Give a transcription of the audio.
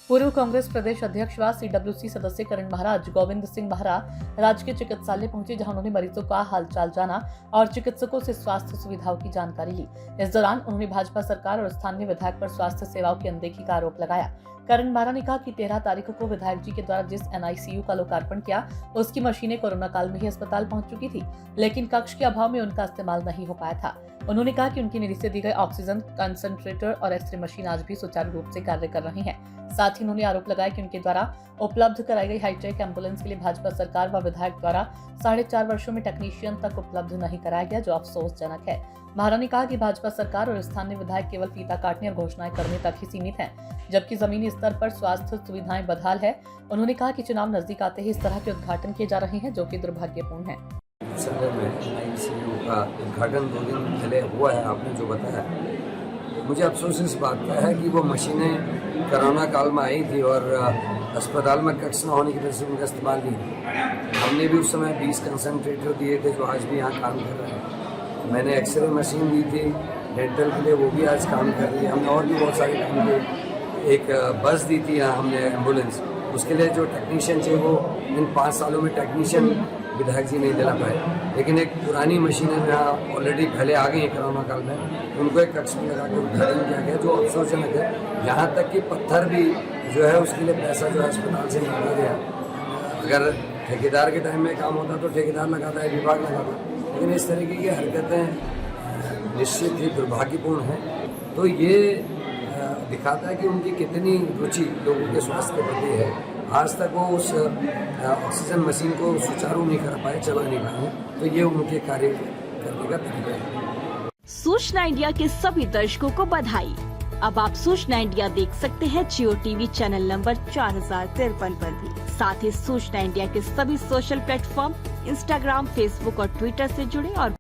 पूर्व कांग्रेस प्रदेश अध्यक्ष व CWC सदस्य करण महाराज गोविंद सिंह महारा राजकीय चिकित्सालय पहुंचे, जहां उन्होंने मरीजों का हालचाल जाना और चिकित्सकों से स्वास्थ्य सुविधाओं की जानकारी ली। इस दौरान उन्होंने भाजपा सरकार और स्थानीय विधायक पर स्वास्थ्य सेवाओं की अनदेखी का आरोप लगाया। करण महारा ने कहा कि 13 तारीख को विधायक जी के द्वारा जिस NICU का लोकार्पण किया, उसकी मशीनें कोरोना काल में ही अस्पताल पहुंच चुकी थी, लेकिन कक्ष के अभाव में उनका इस्तेमाल नहीं हो पाया था। उन्होंने कहा कि उनकी निधि से दी गई ऑक्सीजन कंसंट्रेटर और एक्सरे मशीन आज भी सुचारू रूप से कार्य कर रही हैं। साथ ही उन्होंने आरोप लगाया कि उनके द्वारा उपलब्ध कराई गई हाईटेक एम्बुलेंस के लिए भाजपा सरकार व विधायक द्वारा 4.5 वर्षों में टेक्नीशियन तक उपलब्ध नहीं कराया गया, जो अफसोसजनक है। महारा ने कहा कि भाजपा सरकार और स्थानीय विधायक केवल फीता काटने और घोषणाएं करने तक ही सीमित हैं, जबकि जमीनी स्तर पर स्वास्थ्य सुविधाएं बदहाल है। उन्होंने कहा कि चुनाव नजदीक आते ही इस तरह के उद्घाटन किए जा रहे हैं, जो कि दुर्भाग्यपूर्ण है। समय में NICU का उद्घाटन 2 दिन पहले हुआ है, आपने जो बताया, मुझे अफसोस इस बात का है कि वो मशीनें कोरोना काल में आई थी और अस्पताल में कक्ष न होने की वजह से उनका इस्तेमाल नहीं किया। हमने भी उस समय 20 कंसंट्रेटर दिए थे, जो आज भी यहाँ काम कर रहे हैं। मैंने एक्सरे मशीन दी थी डेंटल के लिए, वो भी आज काम कर रही है। हमने और भी बहुत सारे काम किए। एक बस दी थी यहाँ हमने, एम्बुलेंस, उसके लिए जो टेक्नीशियन चाहिए वो इन 5 सालों में टेक्नीशियन विधायक जी नहीं दिला पाए। लेकिन एक पुरानी मशीनें जहाँ ऑलरेडी पहले आ गई हैं कोरोना काल में, उनको एक कक्ष में लगा के उद्घाटन किया गया, जो अफसोसजनक है। यहाँ तक कि पत्थर भी जो है उसके लिए पैसा जो है अस्पताल से निकाला गया। अगर ठेकेदार के टाइम में काम होता तो ठेकेदार लगाता है, विभाग लगाता, लेकिन इस तरीके की हरकतें निश्चित ही दुर्भाग्यपूर्ण हैं। तो ये दिखाता है कि उनकी कितनी रुचि लोगों के स्वास्थ्य के प्रति है। आज तक वो उस ऑक्सीजन मशीन को सुचारू नहीं कर पाए, चला नहीं पाए, तो ये उनके कार्य करने का तरीका है। सूचना इंडिया के सभी दर्शकों को बधाई। अब आप सूचना इंडिया देख सकते हैं जियो TV चैनल नंबर 4053 पर भी। साथ ही सूचना इंडिया के सभी सोशल प्लेटफॉर्म Instagram, Facebook और Twitter से जुड़े और